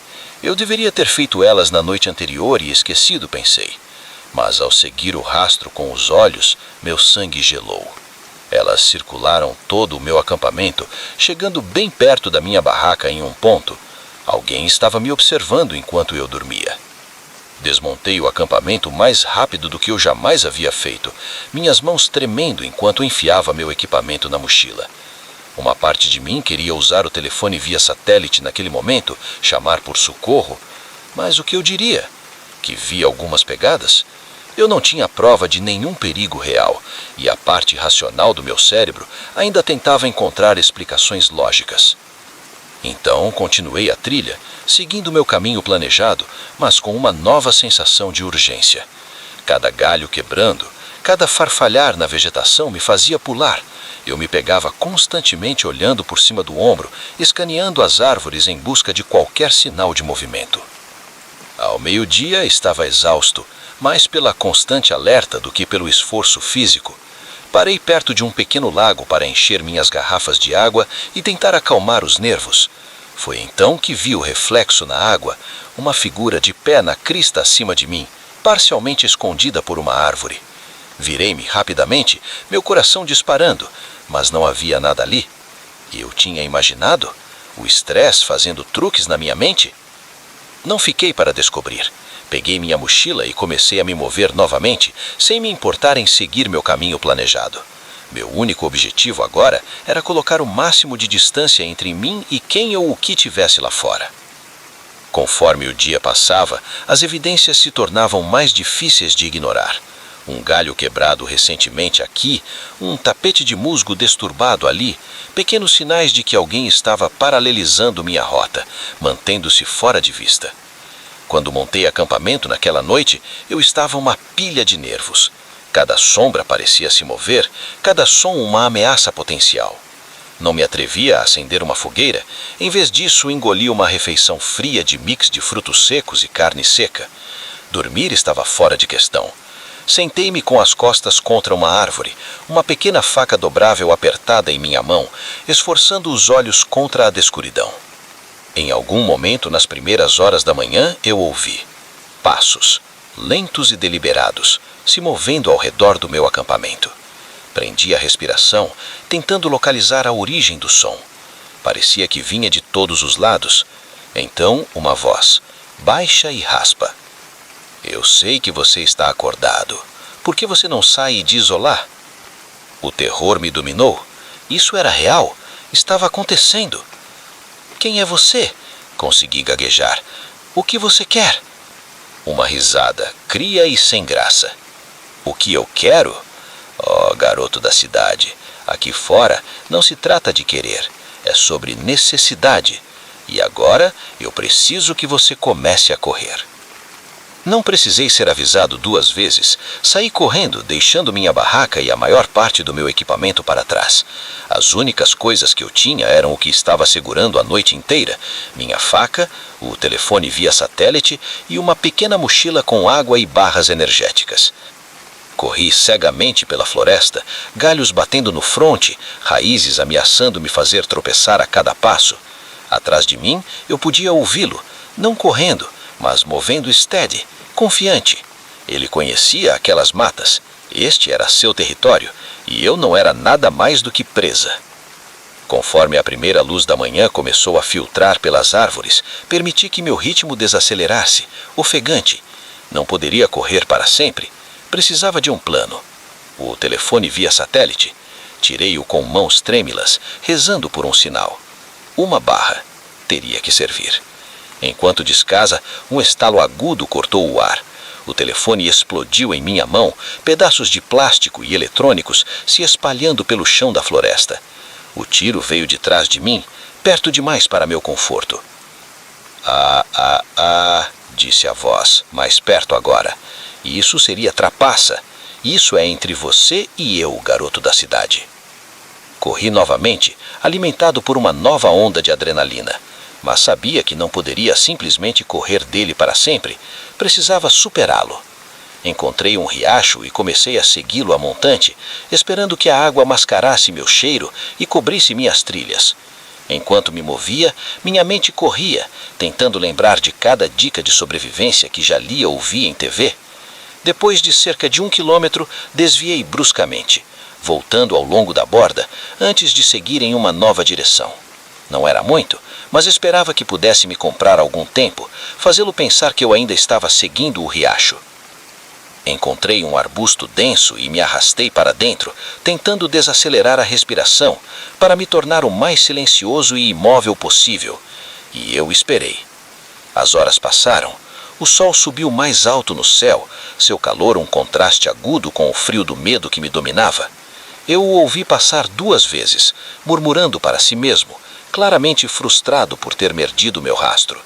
Eu deveria ter feito elas na noite anterior e esquecido, pensei. Mas ao seguir o rastro com os olhos, meu sangue gelou. Elas circularam todo o meu acampamento, chegando bem perto da minha barraca em um ponto. Alguém estava me observando enquanto eu dormia. Desmontei o acampamento mais rápido do que eu jamais havia feito, minhas mãos tremendo enquanto enfiava meu equipamento na mochila. Uma parte de mim queria usar o telefone via satélite naquele momento, chamar por socorro, mas o que eu diria? Que via algumas pegadas? Eu não tinha prova de nenhum perigo real, e a parte racional do meu cérebro ainda tentava encontrar explicações lógicas. Então continuei a trilha, seguindo meu caminho planejado, mas com uma nova sensação de urgência. Cada galho quebrando, cada farfalhar na vegetação me fazia pular. Eu me pegava constantemente olhando por cima do ombro, escaneando as árvores em busca de qualquer sinal de movimento. Ao meio-dia estava exausto, mais pela constante alerta do que pelo esforço físico. Parei perto de um pequeno lago para encher minhas garrafas de água e tentar acalmar os nervos. Foi então que vi o reflexo na água, uma figura de pé na crista acima de mim, parcialmente escondida por uma árvore. Virei-me rapidamente, meu coração disparando, mas não havia nada ali. Eu tinha imaginado? O estresse fazendo truques na minha mente? Não fiquei para descobrir. Peguei minha mochila e comecei a me mover novamente, sem me importar em seguir meu caminho planejado. Meu único objetivo agora era colocar o máximo de distância entre mim e quem ou o que tivesse lá fora. Conforme o dia passava, as evidências se tornavam mais difíceis de ignorar. Um galho quebrado recentemente aqui, um tapete de musgo desturbado ali, pequenos sinais de que alguém estava paralelizando minha rota, mantendo-se fora de vista. Quando montei acampamento naquela noite, eu estava uma pilha de nervos. Cada sombra parecia se mover, cada som uma ameaça potencial. Não me atrevia a acender uma fogueira, em vez disso engoli uma refeição fria de mix de frutos secos e carne seca. Dormir estava fora de questão. Sentei-me com as costas contra uma árvore, uma pequena faca dobrável apertada em minha mão, esforçando os olhos contra a descuridão. Em algum momento, nas primeiras horas da manhã, eu ouvi passos, lentos e deliberados, se movendo ao redor do meu acampamento. Prendi a respiração, tentando localizar a origem do som. Parecia que vinha de todos os lados. Então, uma voz, baixa e raspa. Eu sei que você está acordado. Por que você não sai e diz olá? O terror me dominou. Isso era real. Estava acontecendo. Quem é você? Consegui gaguejar. O que você quer? Uma risada, cria e sem graça. O que eu quero? Oh, garoto da cidade, aqui fora não se trata de querer, é sobre necessidade. E agora eu preciso que você comece a correr. Não precisei ser avisado 2 vezes. Saí correndo, deixando minha barraca e a maior parte do meu equipamento para trás. As únicas coisas que eu tinha eram o que estava segurando a noite inteira, minha faca, o telefone via satélite e uma pequena mochila com água e barras energéticas. Corri cegamente pela floresta, galhos batendo no fronte, raízes ameaçando me fazer tropeçar a cada passo. Atrás de mim eu podia ouvi-lo, não correndo, mas movendo steady, confiante. Ele conhecia aquelas matas. Este era seu território, e eu não era nada mais do que presa. Conforme a primeira luz da manhã começou a filtrar pelas árvores, permiti que meu ritmo desacelerasse, ofegante. Não poderia correr para sempre. Precisava de um plano. O telefone via satélite. Tirei-o com mãos trêmulas, rezando por um sinal. Uma barra. Teria que servir. Enquanto descasa, um estalo agudo cortou o ar. O telefone explodiu em minha mão, pedaços de plástico e eletrônicos se espalhando pelo chão da floresta. O tiro veio de trás de mim, perto demais para meu conforto. Disse a voz, mais perto agora. Isso seria trapaça. Isso é entre você e eu, garoto da cidade. Corri novamente, alimentado por uma nova onda de adrenalina. Mas sabia que não poderia simplesmente correr dele para sempre. Precisava superá-lo. Encontrei um riacho e comecei a segui-lo a montante, esperando que a água mascarasse meu cheiro e cobrisse minhas trilhas. Enquanto me movia, minha mente corria, tentando lembrar de cada dica de sobrevivência que já lia ou via em TV. Depois de cerca de 1 quilômetro, desviei bruscamente, voltando ao longo da borda, antes de seguir em uma nova direção. Não era muito, mas esperava que pudesse me comprar algum tempo, fazê-lo pensar que eu ainda estava seguindo o riacho. Encontrei um arbusto denso e me arrastei para dentro, tentando desacelerar a respiração para me tornar o mais silencioso e imóvel possível, e eu esperei. As horas passaram, o sol subiu mais alto no céu, seu calor um contraste agudo com o frio do medo que me dominava. Eu o ouvi passar 2 vezes, murmurando para si mesmo, claramente frustrado por ter perdido meu rastro.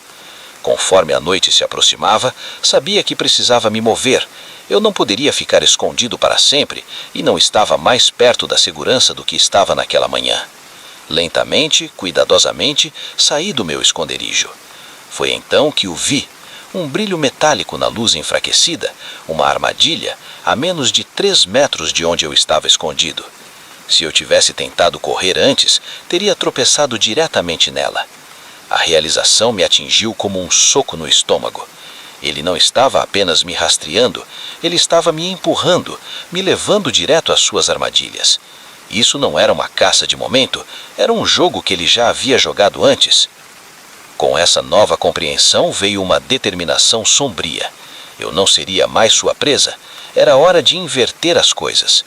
Conforme a noite se aproximava, sabia que precisava me mover. Eu não poderia ficar escondido para sempre e não estava mais perto da segurança do que estava naquela manhã. Lentamente, cuidadosamente, saí do meu esconderijo. Foi então que o vi, um brilho metálico na luz enfraquecida, uma armadilha a menos de 3 metros de onde eu estava escondido. Se eu tivesse tentado correr antes, teria tropeçado diretamente nela. A realização me atingiu como um soco no estômago. Ele não estava apenas me rastreando, ele estava me empurrando, me levando direto às suas armadilhas. Isso não era uma caça de momento, era um jogo que ele já havia jogado antes. Com essa nova compreensão veio uma determinação sombria. Eu não seria mais sua presa, era hora de inverter as coisas.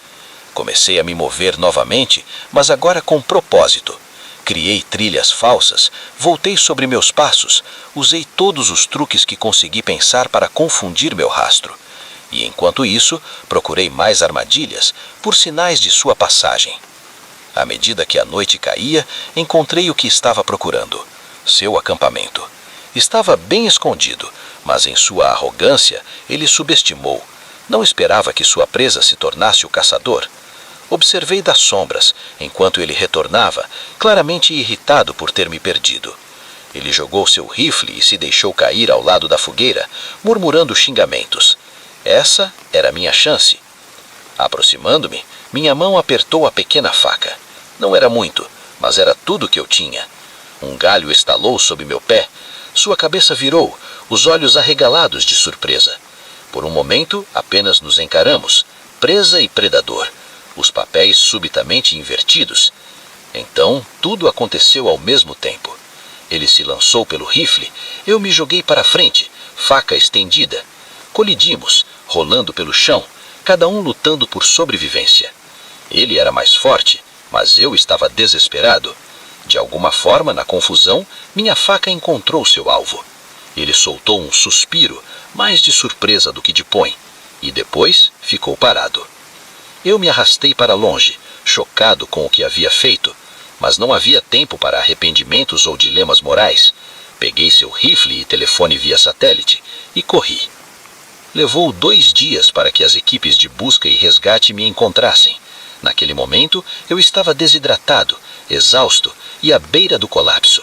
Comecei a me mover novamente, mas agora com propósito. Criei trilhas falsas, voltei sobre meus passos, usei todos os truques que consegui pensar para confundir meu rastro. E enquanto isso, procurei mais armadilhas, por sinais de sua passagem. À medida que a noite caía, encontrei o que estava procurando: seu acampamento. Estava bem escondido, mas em sua arrogância ele subestimou. Não esperava que sua presa se tornasse o caçador. Observei das sombras, enquanto ele retornava, claramente irritado por ter me perdido. Ele jogou seu rifle e se deixou cair ao lado da fogueira, murmurando xingamentos. Essa era minha chance. Aproximando-me, minha mão apertou a pequena faca. Não era muito, mas era tudo que eu tinha. Um galho estalou sob meu pé. Sua cabeça virou, os olhos arregalados de surpresa. Por um momento, apenas nos encaramos, presa e predador, os papéis subitamente invertidos. Então, tudo aconteceu ao mesmo tempo. Ele se lançou pelo rifle, eu me joguei para frente, faca estendida. Colidimos, rolando pelo chão, cada um lutando por sobrevivência. Ele era mais forte, mas eu estava desesperado. De alguma forma, na confusão, minha faca encontrou seu alvo. Ele soltou um suspiro, mais de surpresa do que de põe, e depois ficou parado. Eu me arrastei para longe, chocado com o que havia feito, mas não havia tempo para arrependimentos ou dilemas morais. Peguei seu rifle e telefone via satélite e corri. Levou 2 dias para que as equipes de busca e resgate me encontrassem. Naquele momento, eu estava desidratado, exausto e à beira do colapso.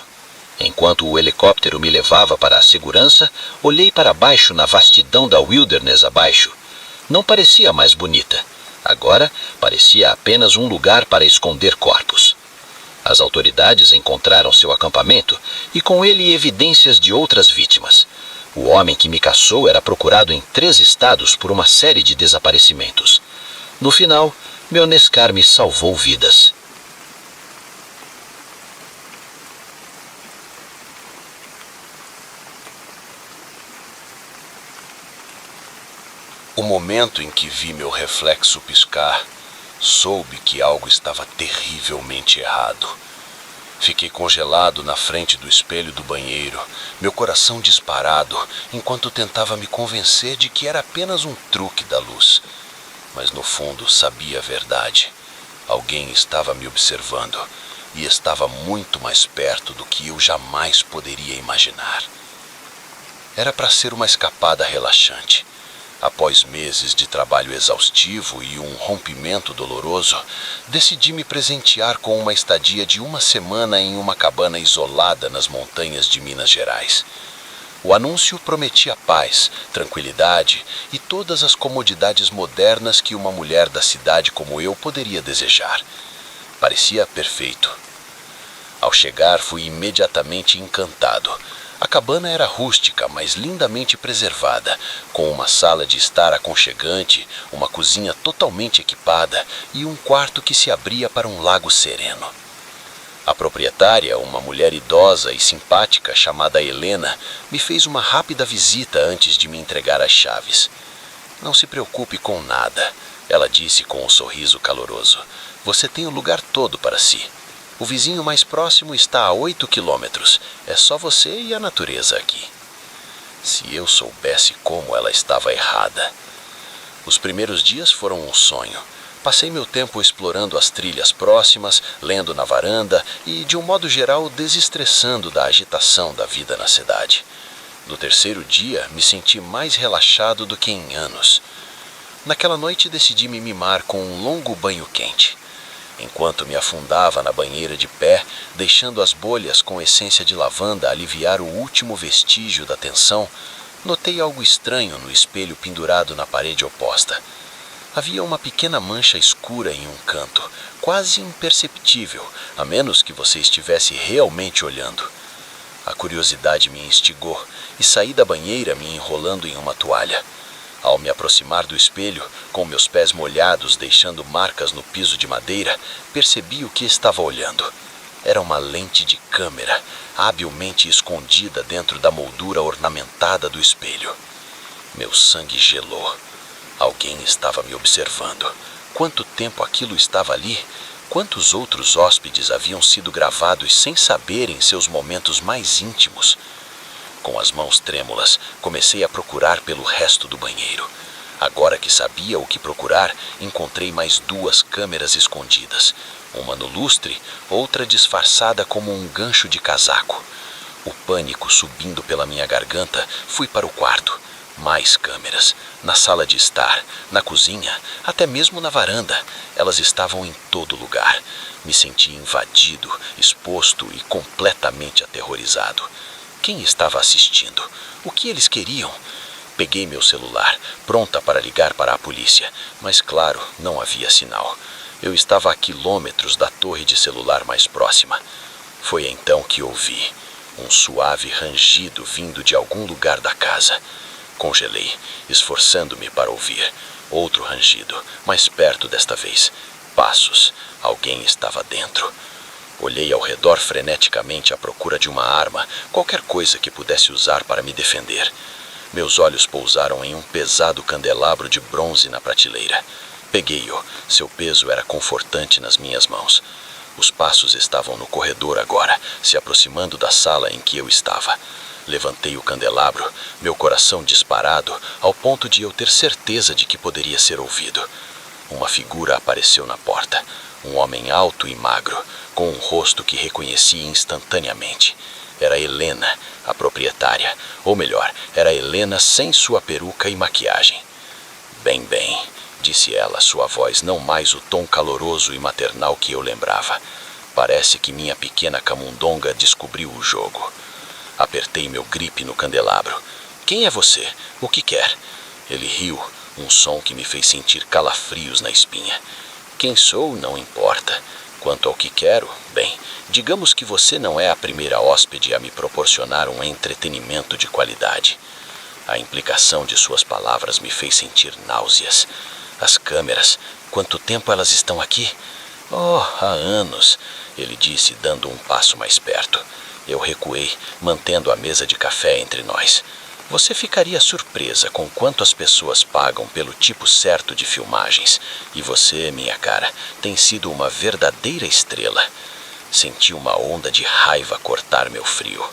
Enquanto o helicóptero me levava para a segurança, olhei para baixo na vastidão da wilderness abaixo. Não parecia mais bonita. Agora, parecia apenas um lugar para esconder corpos. As autoridades encontraram seu acampamento e com ele evidências de outras vítimas. O homem que me caçou era procurado em 3 estados por uma série de desaparecimentos. No final, meu Nescar me salvou vidas. O momento em que vi meu reflexo piscar, soube que algo estava terrivelmente errado. Fiquei congelado na frente do espelho do banheiro, meu coração disparado, enquanto tentava me convencer de que era apenas um truque da luz. Mas no fundo sabia a verdade. Alguém estava me observando e estava muito mais perto do que eu jamais poderia imaginar. Era para ser uma escapada relaxante. Após meses de trabalho exaustivo e um rompimento doloroso, decidi me presentear com uma estadia de 1 semana em uma cabana isolada nas montanhas de Minas Gerais. O anúncio prometia paz, tranquilidade e todas as comodidades modernas que uma mulher da cidade como eu poderia desejar. Parecia perfeito. Ao chegar, fui imediatamente encantado. A cabana era rústica, mas lindamente preservada, com uma sala de estar aconchegante, uma cozinha totalmente equipada e um quarto que se abria para um lago sereno. A proprietária, uma mulher idosa e simpática chamada Helena, me fez uma rápida visita antes de me entregar as chaves. "Não se preocupe com nada", ela disse com um sorriso caloroso. "Você tem o lugar todo para si. O vizinho mais próximo está a 8 quilômetros. É só você e a natureza aqui." Se eu soubesse como ela estava errada. Os primeiros dias foram um sonho. Passei meu tempo explorando as trilhas próximas, lendo na varanda e, de um modo geral, desestressando da agitação da vida na cidade. No terceiro dia, me senti mais relaxado do que em anos. Naquela noite, decidi me mimar com um longo banho quente. Enquanto me afundava na banheira de pé, deixando as bolhas com essência de lavanda aliviar o último vestígio da tensão, notei algo estranho no espelho pendurado na parede oposta. Havia uma pequena mancha escura em um canto, quase imperceptível, a menos que você estivesse realmente olhando. A curiosidade me instigou e saí da banheira me enrolando em uma toalha. Ao me aproximar do espelho, com meus pés molhados deixando marcas no piso de madeira, percebi o que estava olhando. Era uma lente de câmera, habilmente escondida dentro da moldura ornamentada do espelho. Meu sangue gelou. Alguém estava me observando. Quanto tempo aquilo estava ali? Quantos outros hóspedes haviam sido gravados sem saber em seus momentos mais íntimos? Com as mãos trêmulas, comecei a procurar pelo resto do banheiro. Agora que sabia o que procurar, encontrei mais 2 câmeras escondidas. Uma no lustre, outra disfarçada como um gancho de casaco. O pânico subindo pela minha garganta, fui para o quarto. Mais câmeras. Na sala de estar, na cozinha, até mesmo na varanda. Elas estavam em todo lugar. Me senti invadido, exposto e completamente aterrorizado. Quem estava assistindo? O que eles queriam? Peguei meu celular, pronta para ligar para a polícia, mas claro, não havia sinal. Eu estava a quilômetros da torre de celular mais próxima. Foi então que ouvi um suave rangido vindo de algum lugar da casa. Congelei, esforçando-me para ouvir. Outro rangido, mais perto desta vez. Passos. Alguém estava dentro. Olhei ao redor freneticamente à procura de uma arma, qualquer coisa que pudesse usar para me defender. Meus olhos pousaram em um pesado candelabro de bronze na prateleira. Peguei-o. Seu peso era confortante nas minhas mãos. Os passos estavam no corredor agora, se aproximando da sala em que eu estava. Levantei o candelabro, meu coração disparado, ao ponto de eu ter certeza de que poderia ser ouvido. Uma figura apareceu na porta. Um homem alto e magro, com um rosto que reconheci instantaneamente. Era Helena, a proprietária. Ou melhor, era Helena sem sua peruca e maquiagem. "Bem, bem", disse ela, sua voz não mais o tom caloroso e maternal que eu lembrava. Parece que minha pequena camundonga descobriu o jogo. Apertei meu gripe no candelabro. "Quem é você? O que quer?" Ele riu, um som que me fez sentir calafrios na espinha. "Quem sou não importa. Quanto ao que quero, bem, digamos que você não é a primeira hóspede a me proporcionar um entretenimento de qualidade." A implicação de suas palavras me fez sentir náuseas. "As câmeras, quanto tempo elas estão aqui?" "Oh, há anos", ele disse, dando um passo mais perto. Eu recuei, mantendo a mesa de café entre nós. "Você ficaria surpresa com quanto as pessoas pagam pelo tipo certo de filmagens. E você, minha cara, tem sido uma verdadeira estrela." Senti uma onda de raiva cortar meu frio.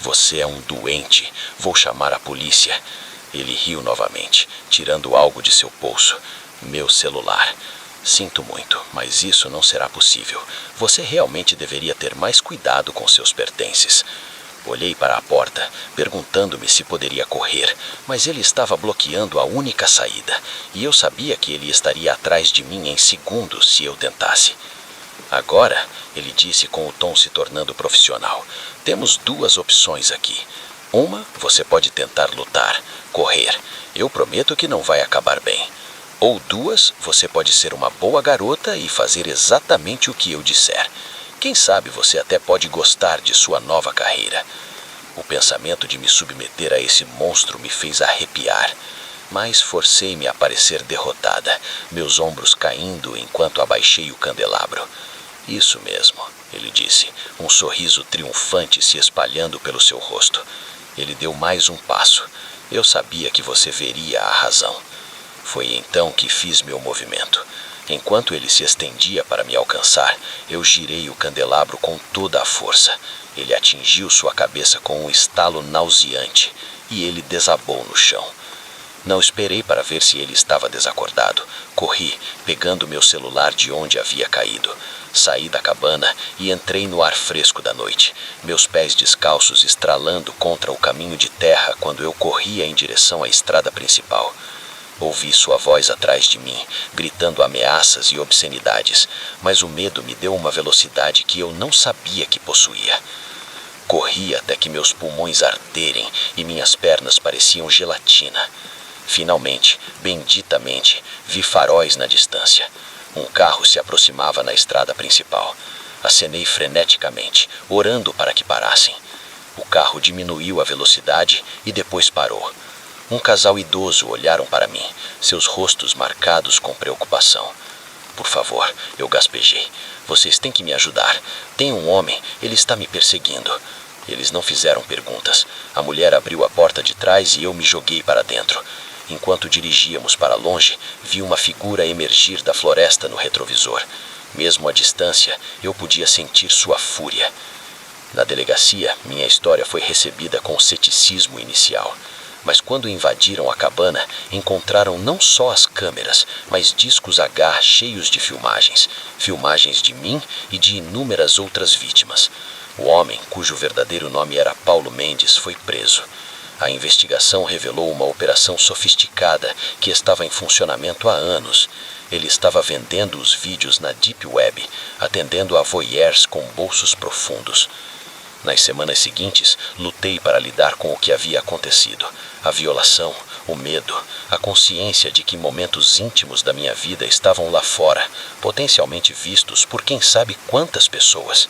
"Você é um doente. Vou chamar a polícia." Ele riu novamente, tirando algo de seu bolso. "Meu celular." "Sinto muito, mas isso não será possível. Você realmente deveria ter mais cuidado com seus pertences." Olhei para a porta, perguntando-me se poderia correr, mas ele estava bloqueando a única saída, e eu sabia que ele estaria atrás de mim em segundos se eu tentasse. "Agora", ele disse com o tom se tornando profissional, "temos 2 opções aqui. Uma, você pode tentar lutar, correr. Eu prometo que não vai acabar bem. Ou 2, você pode ser uma boa garota e fazer exatamente o que eu disser. Quem sabe você até pode gostar de sua nova carreira." O pensamento de me submeter a esse monstro me fez arrepiar, mas forcei-me a parecer derrotada, meus ombros caindo enquanto abaixei o candelabro. Isso mesmo, ele disse, um sorriso triunfante se espalhando pelo seu rosto. Ele deu mais um passo. Eu sabia que você veria a razão. Foi então que fiz meu movimento. Enquanto ele se estendia para me alcançar, eu girei o candelabro com toda a força. Ele atingiu sua cabeça com um estalo nauseante e ele desabou no chão. Não esperei para ver se ele estava desacordado. Corri, pegando meu celular de onde havia caído. Saí da cabana e entrei no ar fresco da noite, meus pés descalços estralando contra o caminho de terra quando eu corria em direção à estrada principal. Ouvi sua voz atrás de mim, gritando ameaças e obscenidades, mas o medo me deu uma velocidade que eu não sabia que possuía. Corri até que meus pulmões arderem e minhas pernas pareciam gelatina. Finalmente, benditamente, vi faróis na distância. Um carro se aproximava na estrada principal. Acenei freneticamente, orando para que parassem. O carro diminuiu a velocidade e depois parou. Um casal idoso olharam para mim, seus rostos marcados com preocupação. Por favor, eu gaspejei. Vocês têm que me ajudar. Tem um homem, ele está me perseguindo. Eles não fizeram perguntas. A mulher abriu a porta de trás e eu me joguei para dentro. Enquanto dirigíamos para longe, vi uma figura emergir da floresta no retrovisor. Mesmo à distância, eu podia sentir sua fúria. Na delegacia, minha história foi recebida com ceticismo inicial. Mas quando invadiram a cabana, encontraram não só as câmeras, mas discos H cheios de filmagens. Filmagens de mim e de inúmeras outras vítimas. O homem, cujo verdadeiro nome era Paulo Mendes, foi preso. A investigação revelou uma operação sofisticada que estava em funcionamento há anos. Ele estava vendendo os vídeos na Deep Web, atendendo a voyeurs com bolsos profundos. Nas semanas seguintes, lutei para lidar com o que havia acontecido. A violação, o medo, a consciência de que momentos íntimos da minha vida estavam lá fora, potencialmente vistos por quem sabe quantas pessoas.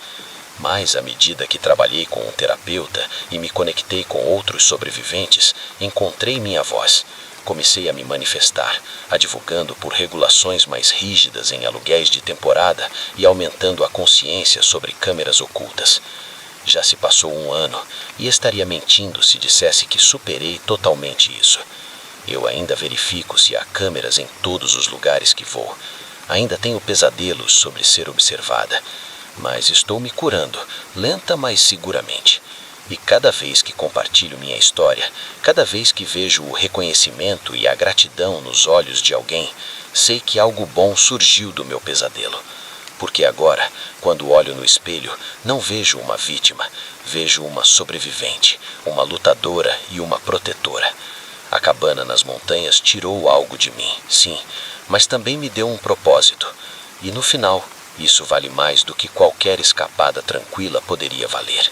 Mas, à medida que trabalhei com um terapeuta e me conectei com outros sobreviventes, encontrei minha voz. Comecei a me manifestar, advogando por regulações mais rígidas em aluguéis de temporada e aumentando a consciência sobre câmeras ocultas. Já se passou um ano e estaria mentindo se dissesse que superei totalmente isso. Eu ainda verifico se há câmeras em todos os lugares que vou. Ainda tenho pesadelos sobre ser observada. Mas estou me curando, lenta mas seguramente. E cada vez que compartilho minha história, cada vez que vejo o reconhecimento e a gratidão nos olhos de alguém, sei que algo bom surgiu do meu pesadelo. Porque agora, quando olho no espelho, não vejo uma vítima, vejo uma sobrevivente, uma lutadora e uma protetora. A cabana nas montanhas tirou algo de mim, sim, mas também me deu um propósito. E no final, isso vale mais do que qualquer escapada tranquila poderia valer.